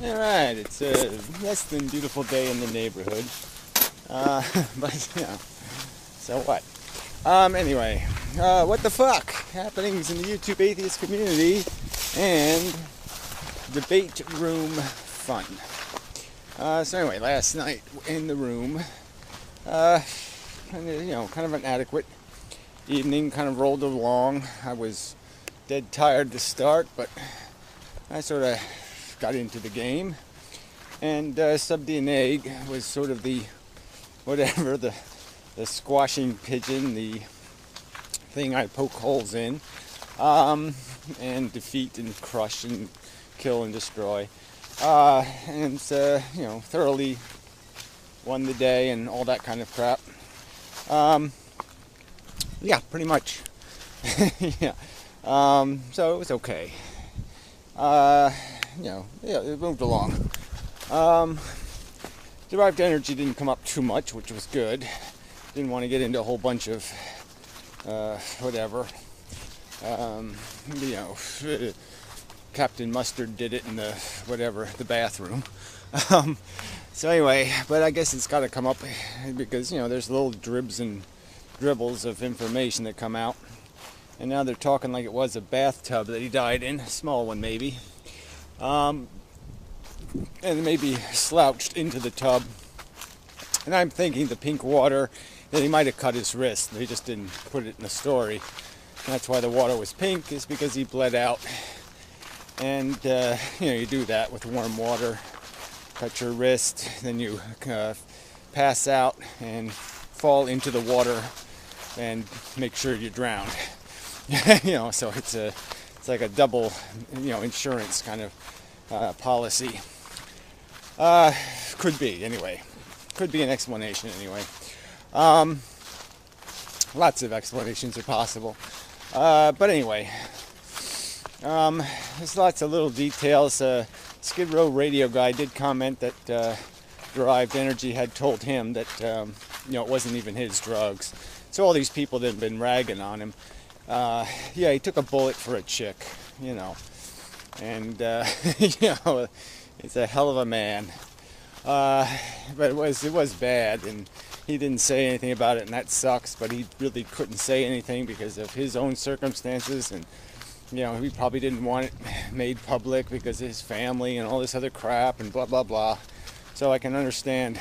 Alright, it's a less than beautiful day in the neighborhood. But, yeah, so what? Anyway, what the fuck? Happenings in the YouTube atheist community and debate room fun. So anyway, last night in the room, kind of an adequate evening, kind of rolled along. I was dead tired to start, but I sort of got into the game, and subbed in egg was sort of the whatever the squashing pigeon, the thing I poke holes in, and defeat and crush and kill and destroy, and thoroughly won the day and all that kind of crap. Yeah, pretty much. Yeah. So it was okay. It moved along. Derived energy didn't come up too much, which was good. Didn't want to get into a whole bunch of whatever. Captain Mustard did it in the bathroom. So anyway, but I guess it's got to come up because there's little dribs and dribbles of information that come out. And now they're talking like it was a bathtub that he died in, a small one maybe. And maybe slouched into the tub. And I'm thinking the pink water, that he might have cut his wrist. They just didn't put it in the story. And that's why the water was pink, is because he bled out. And, you do that with warm water. Cut your wrist, then you pass out and fall into the water and make sure you drown. So it's like a double, insurance kind of policy. Could be anyway. Could be an explanation anyway. Lots of explanations are possible. But anyway, there's lots of little details. Skid Row radio guy did comment that Derived Energy had told him that it wasn't even his drugs. So all these people that have been ragging on him. He took a bullet for a chick, and he's a hell of a man. But it was bad, and he didn't say anything about it, and that sucks. But he really couldn't say anything because of his own circumstances, and he probably didn't want it made public because of his family and all this other crap and blah blah blah. So I can understand,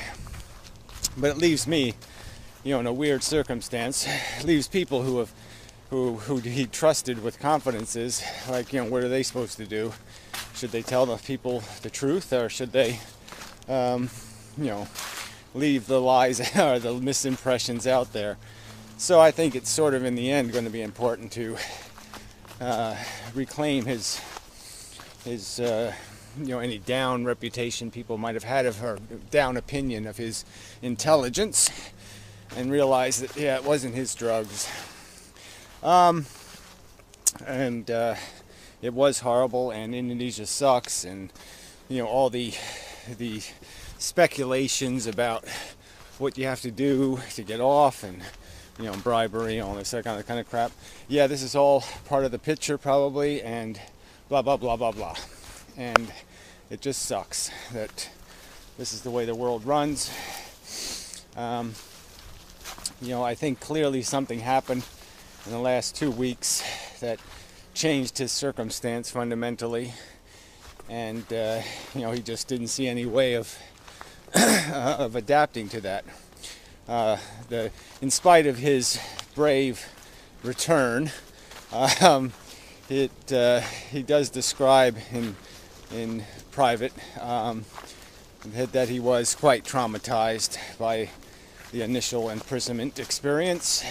but it leaves me, in a weird circumstance. It leaves people who he trusted with confidences, like, what are they supposed to do? Should they tell the people the truth, or should they, leave the lies or the misimpressions out there? So I think it's sort of in the end going to be important to reclaim his any down reputation people might have had of her, down opinion of his intelligence, and realize that it wasn't his drugs. It was horrible, and Indonesia sucks, and all the speculations about what you have to do to get off, and bribery, all this kind of crap. Yeah, this is all part of the picture probably, and blah blah blah blah blah. And it just sucks that this is the way the world runs. I think clearly something happened in the last 2 weeks that changed his circumstance fundamentally, and he just didn't see any way of of adapting to that. In spite of his brave return, he does describe in private that he was quite traumatized by the initial imprisonment experience,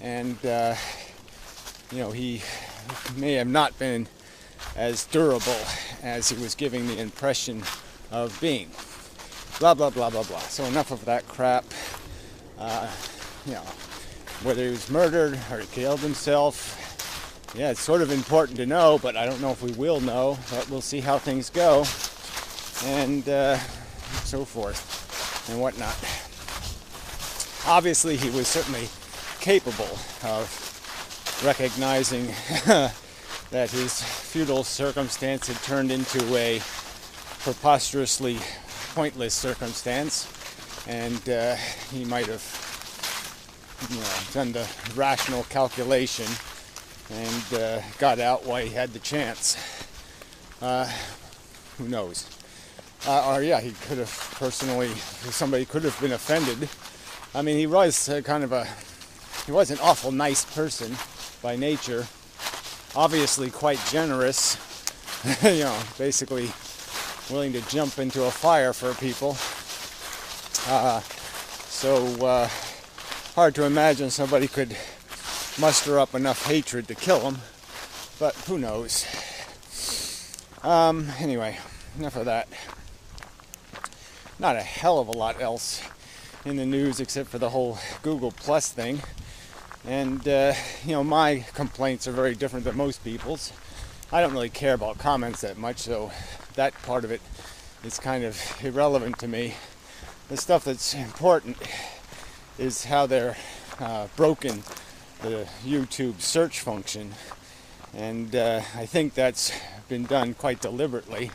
and he may have not been as durable as he was giving the impression of being. Blah blah blah blah blah. So enough of that crap. Whether he was murdered or he killed himself, it's sort of important to know, but I don't know if we will know. But we'll see how things go, and so forth and whatnot. Obviously, he was certainly capable of recognizing that his feudal circumstance had turned into a preposterously pointless circumstance, and he might have, done the rational calculation and got out while he had the chance. Who knows? Or yeah, he could have somebody could have been offended. I mean, he was he was an awful nice person by nature, obviously quite generous, basically willing to jump into a fire for people. So hard to imagine somebody could muster up enough hatred to kill him, but who knows. Anyway, enough of that. Not a hell of a lot else in the news except for the whole Google Plus thing. And, my complaints are very different than most people's. I don't really care about comments that much, so that part of it is kind of irrelevant to me. The stuff that's important is how they're broken the YouTube search function. And I think that's been done quite deliberately,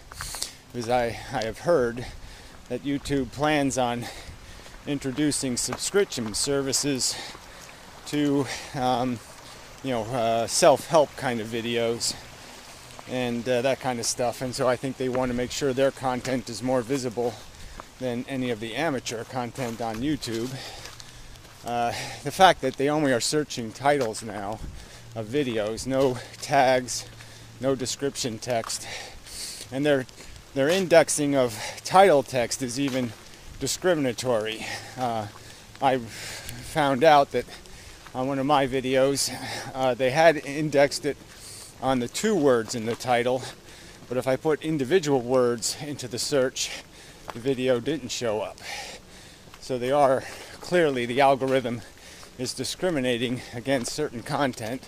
because I have heard that YouTube plans on introducing subscription services to self-help kind of videos and that kind of stuff, and so I think they want to make sure their content is more visible than any of the amateur content on YouTube. The fact that they only are searching titles now of videos, no tags, no description text, and their indexing of title text is even discriminatory. I found out that on one of my videos they had indexed it on the 2 words in the title, but if I put individual words into the search, the video didn't show up. So they are clearly, the algorithm is discriminating against certain content.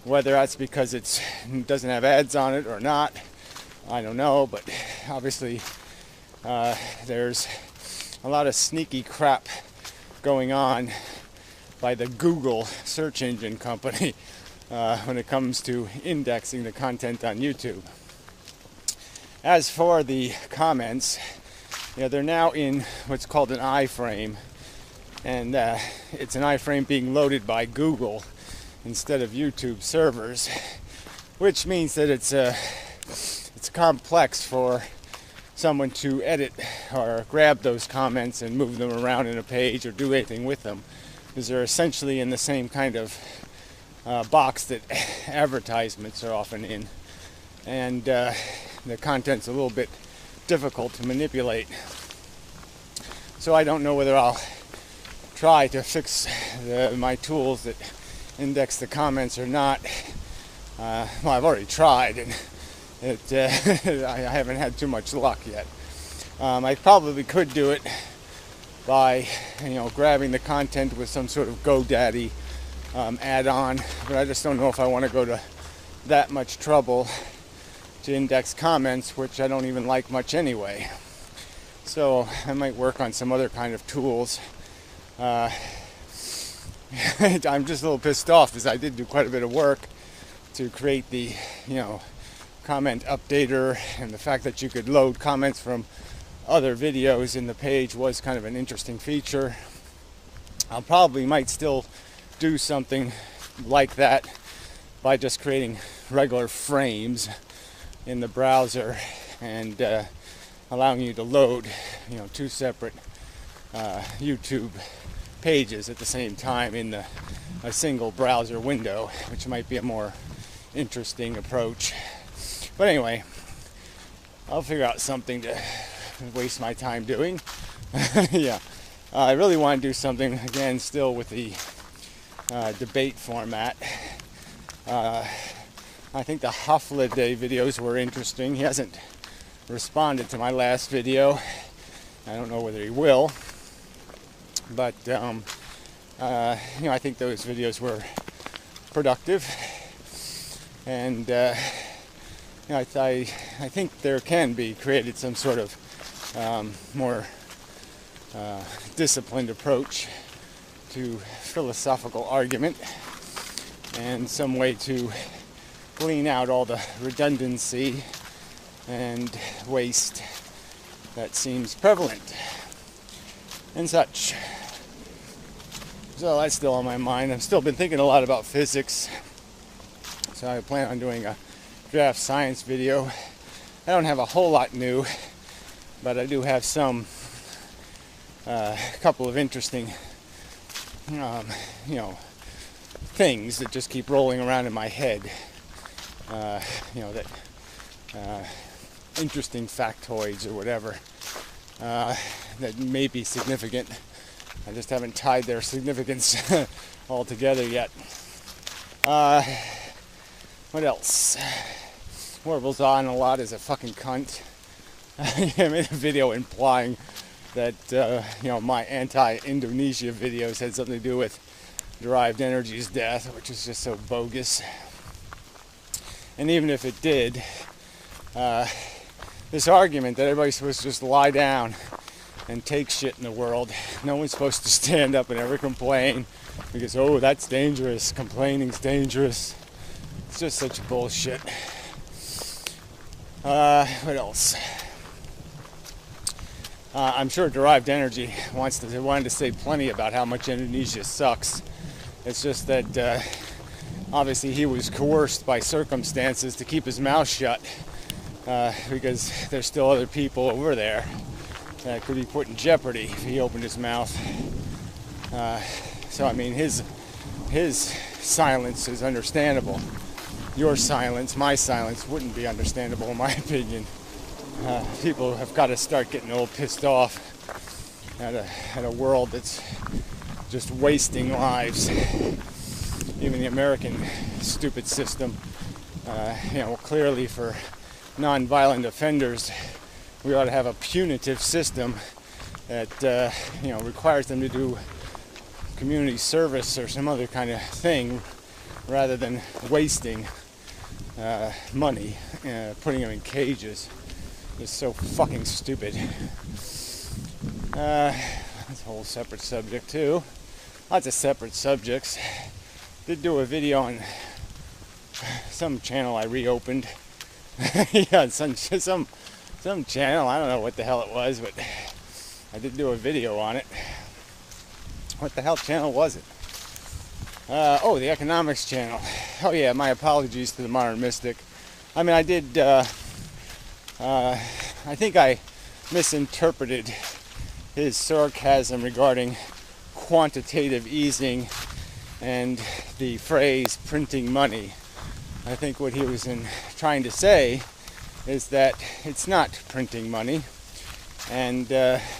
Whether that's because it doesn't have ads on it or not, I don't know, but obviously there's a lot of sneaky crap going on by the Google search engine company when it comes to indexing the content on YouTube. As for the comments, they're now in what's called an iframe, and it's an iframe being loaded by Google instead of YouTube servers, which means that it's complex for someone to edit or grab those comments and move them around in a page or do anything with them, because they're essentially in the same kind of box that advertisements are often in, and the content's a little bit difficult to manipulate. So I don't know whether I'll try to fix my tools that index the comments or not. Well, I've already tried, and I haven't had too much luck yet. I probably could do it by grabbing the content with some sort of GoDaddy add-on, but I just don't know if I want to go to that much trouble to index comments, which I don't even like much anyway. So I might work on some other kind of tools. I'm just a little pissed off because I did do quite a bit of work to create the comment updater, and the fact that you could load comments from other videos in the page was kind of an interesting feature. I'll probably might still do something like that by just creating regular frames in the browser and allowing you to load 2 separate YouTube pages at the same time in a single browser window, which might be a more interesting approach. But anyway, I'll figure out something to waste my time doing. Yeah, I really want to do something again still with the debate format. I think the Hofliday videos were interesting. He hasn't responded to my last video. I don't know whether he will, but I think those videos were productive, and I think there can be created some sort of more disciplined approach to philosophical argument, and some way to glean out all the redundancy and waste that seems prevalent and such. So that's still on my mind. I've still been thinking a lot about physics, so I plan on doing a draft science video. I don't have a whole lot new, but I do have some couple of interesting things that just keep rolling around in my head, that interesting factoids or whatever that may be significant. I just haven't tied their significance all together yet. What else? Warbles on a lot is a fucking cunt. I made a video implying that my anti-Indonesia videos had something to do with derived energy's death, which is just so bogus. And even if it did, this argument that everybody's supposed to just lie down and take shit in the world, no one's supposed to stand up and ever complain because, oh, that's dangerous, complaining's dangerous. It's just such bullshit. What else? I'm sure Derived Energy wanted to say plenty about how much Indonesia sucks. It's just that obviously he was coerced by circumstances to keep his mouth shut because there's still other people over there that could be put in jeopardy if he opened his mouth. So I mean, his silence is understandable. Your silence, my silence, wouldn't be understandable in my opinion. People have got to start getting a little pissed off at a world that's just wasting lives. Even the American stupid system, clearly for non-violent offenders, we ought to have a punitive system that requires them to do community service or some other kind of thing rather than wasting money, putting them in cages. It's so fucking stupid. That's a whole separate subject too. Lots of separate subjects. Did do a video on some channel I reopened. Yeah, some channel. I don't know what the hell it was, but I did do a video on it. What the hell channel was it? The Economics channel. Oh yeah, my apologies to the Modern Mystic. I mean, I did. I think I misinterpreted his sarcasm regarding quantitative easing and the phrase printing money. I think what he was trying to say is that it's not printing money, and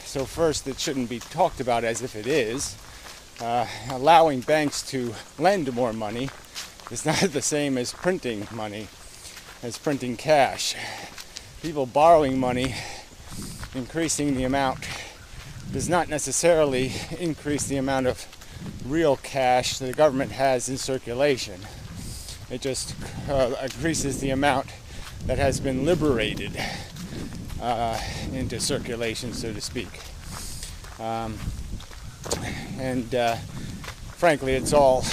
so first it shouldn't be talked about as if it is. Allowing banks to lend more money is not the same as printing money, as printing cash. People borrowing money, increasing the amount, does not necessarily increase the amount of real cash that the government has in circulation. It just increases the amount that has been liberated into circulation, so to speak. Frankly, it's all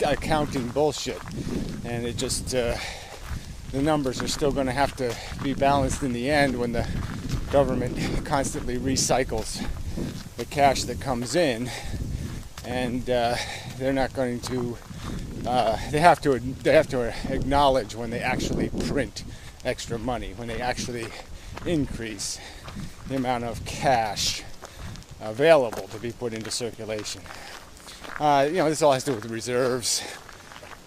accounting bullshit, and it just the numbers are still going to have to be balanced in the end when the government constantly recycles the cash that comes in, and they're not going to. They have to acknowledge when they actually print extra money, when they actually increase the amount of cash available to be put into circulation. This all has to do with reserves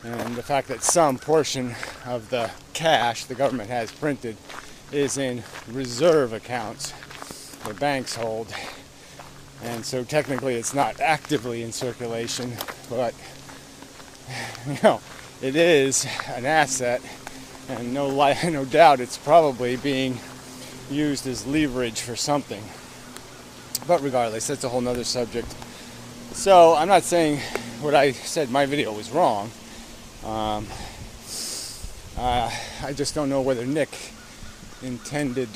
and the fact that some portion of the cash the government has printed is in reserve accounts the banks hold, and so technically it's not actively in circulation, but it is an asset, and no doubt it's probably being used as leverage for something. But regardless, that's a whole nother subject. So I'm not saying what I said in my video was wrong. I just don't know whether Nick intended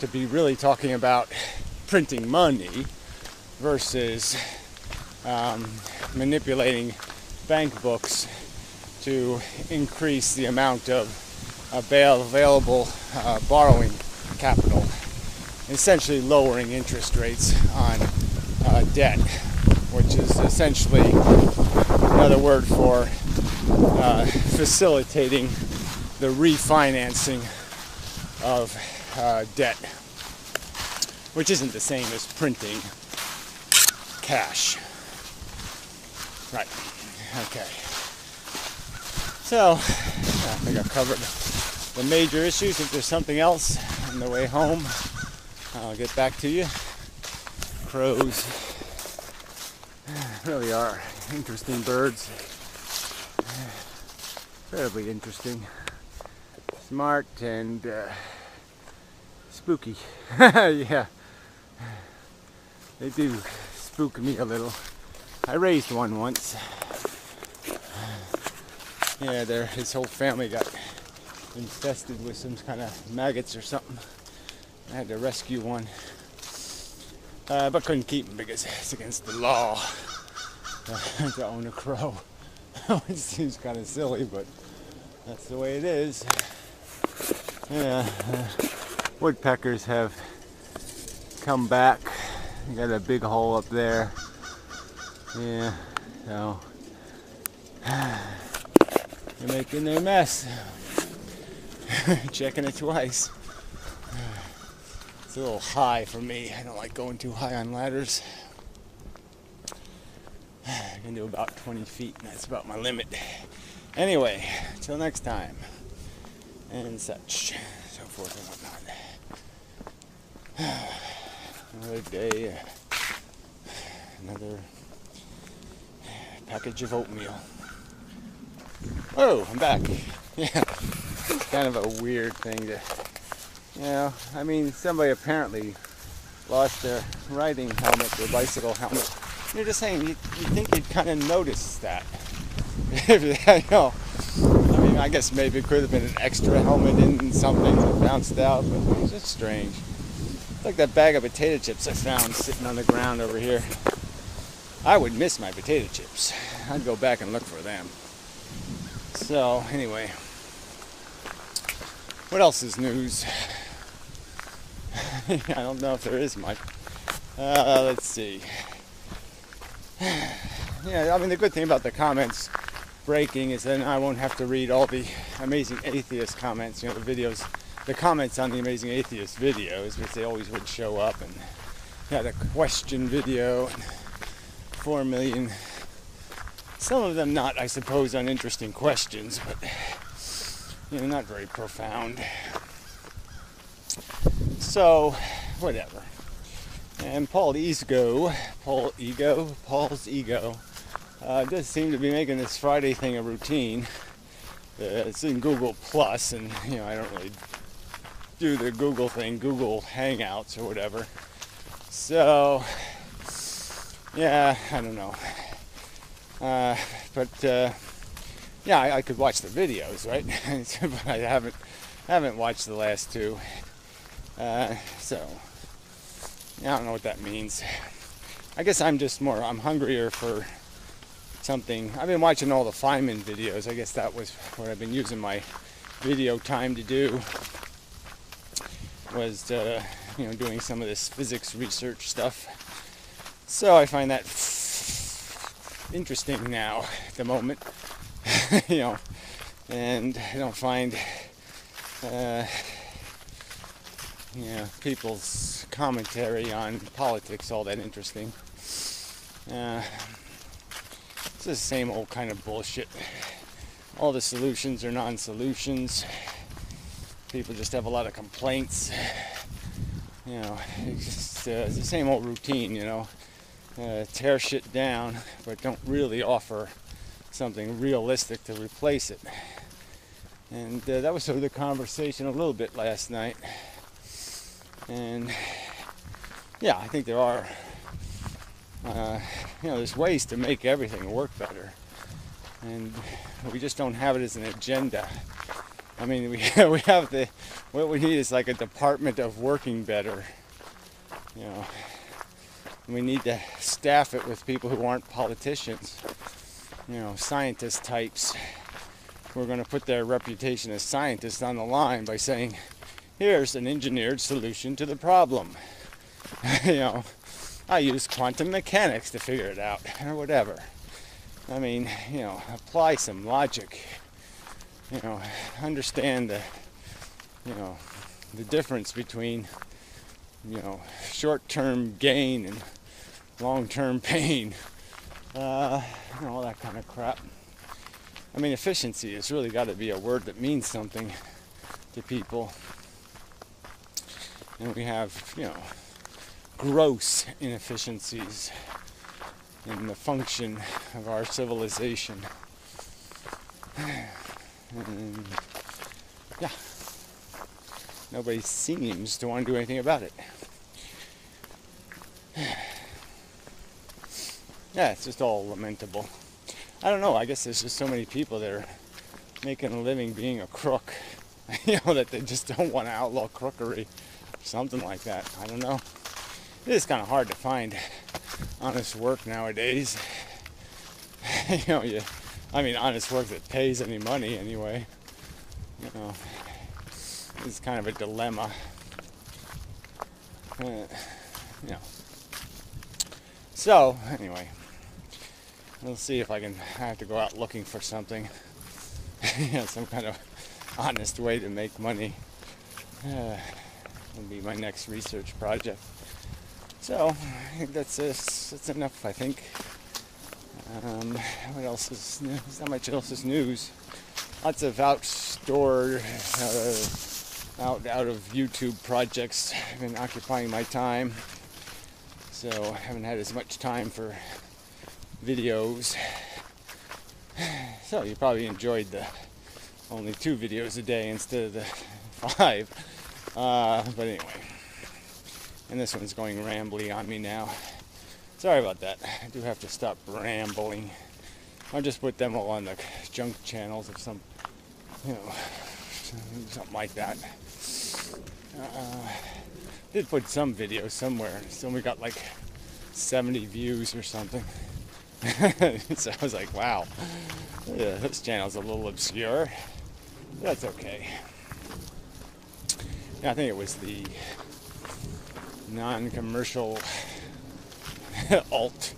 to be really talking about printing money versus manipulating bank books to increase the amount of available borrowing capital essentially lowering interest rates on debt, which is essentially another word for facilitating the refinancing of debt, which isn't the same as printing cash. Right. Okay. So, I think I've covered the major issues. If there's something else on the way home, I'll get back to you. Crows really are interesting birds. Incredibly interesting. Smart and spooky. Yeah. They do spook me a little. I raised one once. Yeah, his whole family got infested with some kind of maggots or something. I had to rescue one. But couldn't keep him because it's against the law to own a crow. It seems kind of silly, but that's the way it is. Yeah, woodpeckers have come back. You got a big hole up there. Yeah, so they're making their mess. Checking it twice. It's a little high for me. I don't like going too high on ladders. I can do about 20 feet, and that's about my limit. Anyway, till next time, and such, so forth and whatnot. Another day, another package of oatmeal. Oh, I'm back. Yeah, it's kind of a weird thing to, I mean, somebody apparently lost their riding helmet, their bicycle helmet. You're just saying, you think you'd kind of notice that. I know. I mean, I guess maybe it could have been an extra helmet in something that bounced out, but it's just strange. It's like that bag of potato chips I found sitting on the ground over here. I would miss my potato chips. I'd go back and look for them. So, anyway. What else is news? I don't know if there is much. Let's see. Yeah, I mean, the good thing about the comments breaking is then I won't have to read all the Amazing Atheist comments, the videos, the comments on the Amazing Atheist videos, which they always would show up, and the question video, and 4 million, some of them not, I suppose, uninteresting questions, but, not very profound. So, whatever. And Paul's ego, does seem to be making this Friday thing a routine. It's in Google Plus, and I don't really do the Google thing, Google Hangouts or whatever. So, yeah, I don't know. I could watch the videos, right? But I haven't watched the last two. So. I don't know what that means. I guess I'm hungrier for something. I've been watching all the Feynman videos. I guess that was what I've been using my video time to do, was doing some of this physics research stuff. So I find that interesting now at the moment. And I don't find people's commentary on politics all that interesting. It's the same old kind of bullshit. All the solutions are non-solutions. People just have a lot of complaints. It's the same old routine, tear shit down, but don't really offer something realistic to replace it. And that was sort of the conversation a little bit last night. And I think there are, there's ways to make everything work better, and we just don't have it as an agenda. I mean, we have what we need is like a department of working better. We need to staff it with people who aren't politicians, scientist types. We're going to put their reputation as scientists on the line by saying, here's an engineered solution to the problem. You know, I use quantum mechanics to figure it out, or whatever. I mean, you know, apply some logic. You know, understand the difference between, you know, short-term gain and long-term pain. You know, all that kind of crap. I mean, efficiency has really got to be a word that means something to people. And we have, you know, gross inefficiencies in the function of our civilization. And, yeah, nobody seems to want to do anything about it. Yeah, it's just all lamentable. I don't know, I guess there's just so many people that are making a living being a crook, you know, that they just don't want to outlaw crookery or something like that. I don't know. It is kind of hard to find honest work nowadays. You know, honest work that pays any money anyway. You know, it's kind of a dilemma. You know. So, anyway, we'll see if I have to go out looking for something. You know, some kind of honest way to make money. Will be my next research project. So, I think that's enough, I think. What else is news? Not much else is news. Lots of out of YouTube projects have been occupying my time. So I haven't had as much time for videos. So you probably enjoyed the only 2 videos a day instead of the 5. But anyway. And this one's going rambly on me now. Sorry about that. I do have to stop rambling. I'll just put them all on the junk channels of some, you know, something like that. Did put some videos somewhere. So we got like 70 views or something. So I was like, wow, yeah, this channel's a little obscure. That's okay. Yeah, I think it was the non-commercial alt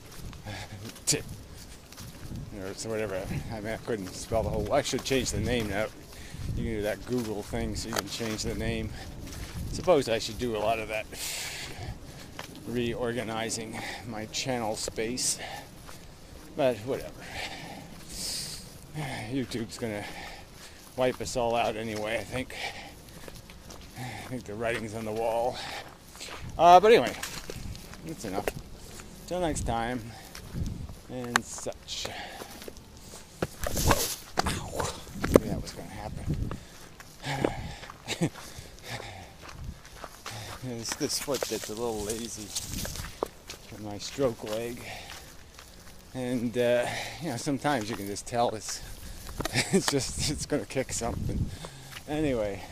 or so whatever. I mean, I couldn't spell the whole. I should change the name now. You can do that Google thing, so you can change the name. Suppose I should do a lot of that reorganizing my channel space, but whatever. YouTube's gonna wipe us all out anyway. I think the writing's on the wall. But anyway, that's enough. Till next time, and such. Ow. Maybe that was going to happen. This foot gets a little lazy in my stroke leg, and you know, sometimes you can just tell it's going to kick something. Anyway,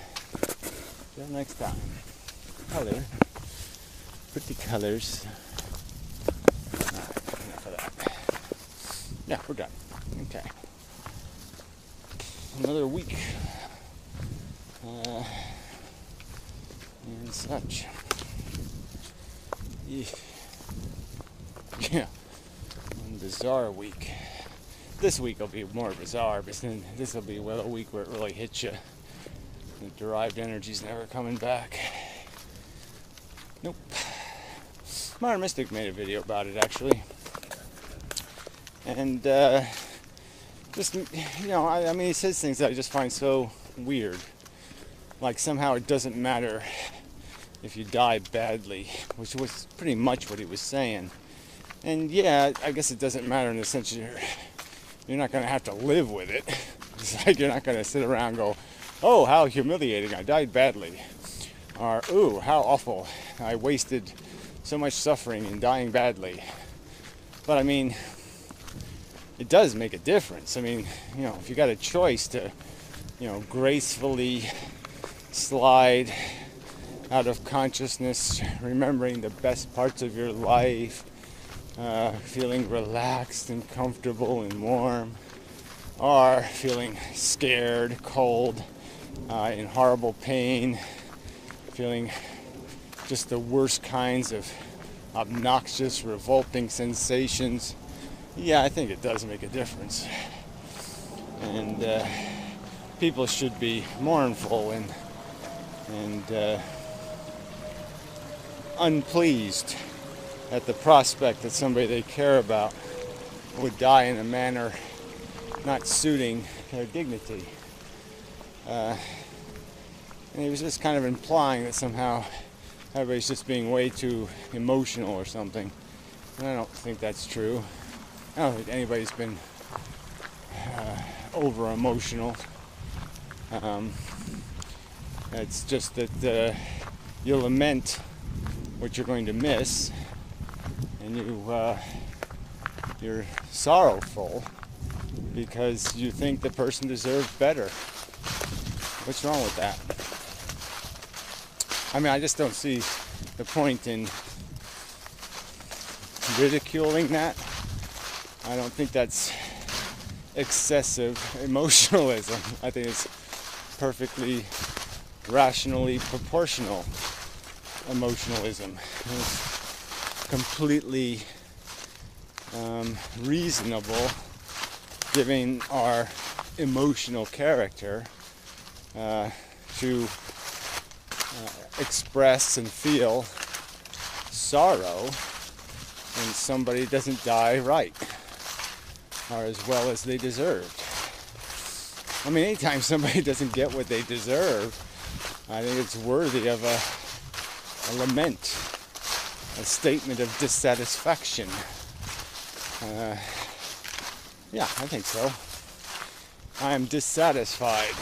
till next time. Color, pretty colors. Enough of that. Yeah, we're done. Okay. Another week. And such. Yeah. One bizarre week. This week will be more bizarre, but then this will be a week where it really hits you. The derived energy's never coming back. Nope. Modern Mystic made a video about it, actually. And, just, you know, I mean, he says things that I just find so weird. Like, somehow it doesn't matter if you die badly, which was pretty much what he was saying. And, yeah, I guess it doesn't matter in the sense you're not going to have to live with it. It's like you're not going to sit around and go, oh, how humiliating, I died badly. Or, ooh, how awful, I wasted so much suffering in dying badly. But I mean, it does make a difference. I mean, you know, if you got a choice to, you know, gracefully slide out of consciousness, remembering the best parts of your life, feeling relaxed and comfortable and warm, or feeling scared, cold, in horrible pain, feeling just the worst kinds of obnoxious, revolting sensations, yeah, I think it does make a difference. And people should be mournful and unpleased at the prospect that somebody they care about would die in a manner not suiting their dignity. And he was just kind of implying that somehow everybody's just being way too emotional or something. And I don't think that's true. I don't think anybody's been over emotional. It's just that you lament what you're going to miss, and you're sorrowful because you think the person deserved better. What's wrong with that? I mean, I just don't see the point in ridiculing that. I don't think that's excessive emotionalism. I think it's perfectly rationally proportional emotionalism. It's completely reasonable, given our emotional character, to express and feel sorrow when somebody doesn't die right or as well as they deserved. I mean, anytime somebody doesn't get what they deserve, I think it's worthy of a lament, a statement of dissatisfaction. Yeah, I think so. I am dissatisfied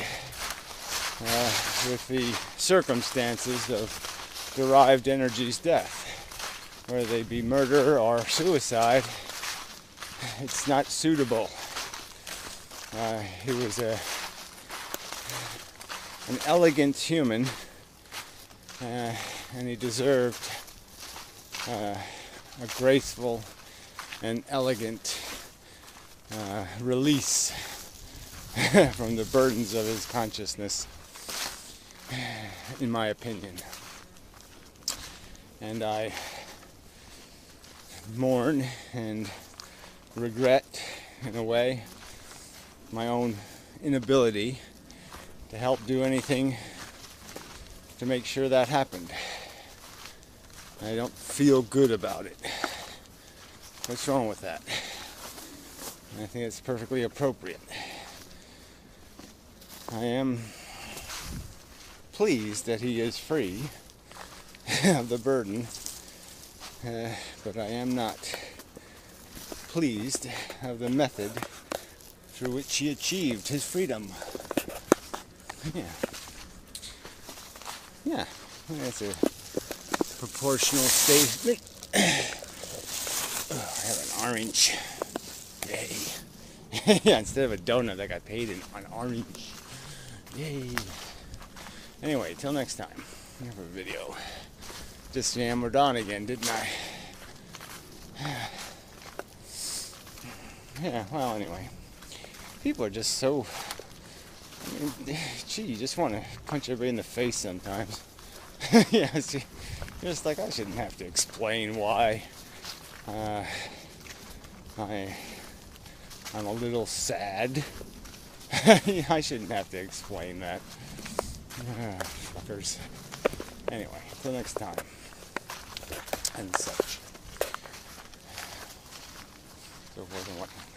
with the circumstances of derived energy's death, whether they be murder or suicide. It's not suitable. He was an elegant human, and he deserved a graceful and elegant release from the burdens of his consciousness, in my opinion. And I mourn and regret, in a way, my own inability to help do anything to make sure that happened. I don't feel good about it. What's wrong with that? I think it's perfectly appropriate. I am pleased that he is free of the burden, but I am not pleased of the method through which he achieved his freedom. Yeah, that's a proportional statement. Oh, I have an orange. Yay. Yeah, instead of a donut, I got paid in an orange. Yay. Anyway, till next time. Another video. Just yammered on again, didn't I? Yeah, well, anyway. People are just so... I mean, gee, you just want to punch everybody in the face sometimes. Yeah, see, you're just like, I shouldn't have to explain why I'm a little sad. I shouldn't have to explain that. Fuckers. Anyway, till next time. And such. So forth and whatnot.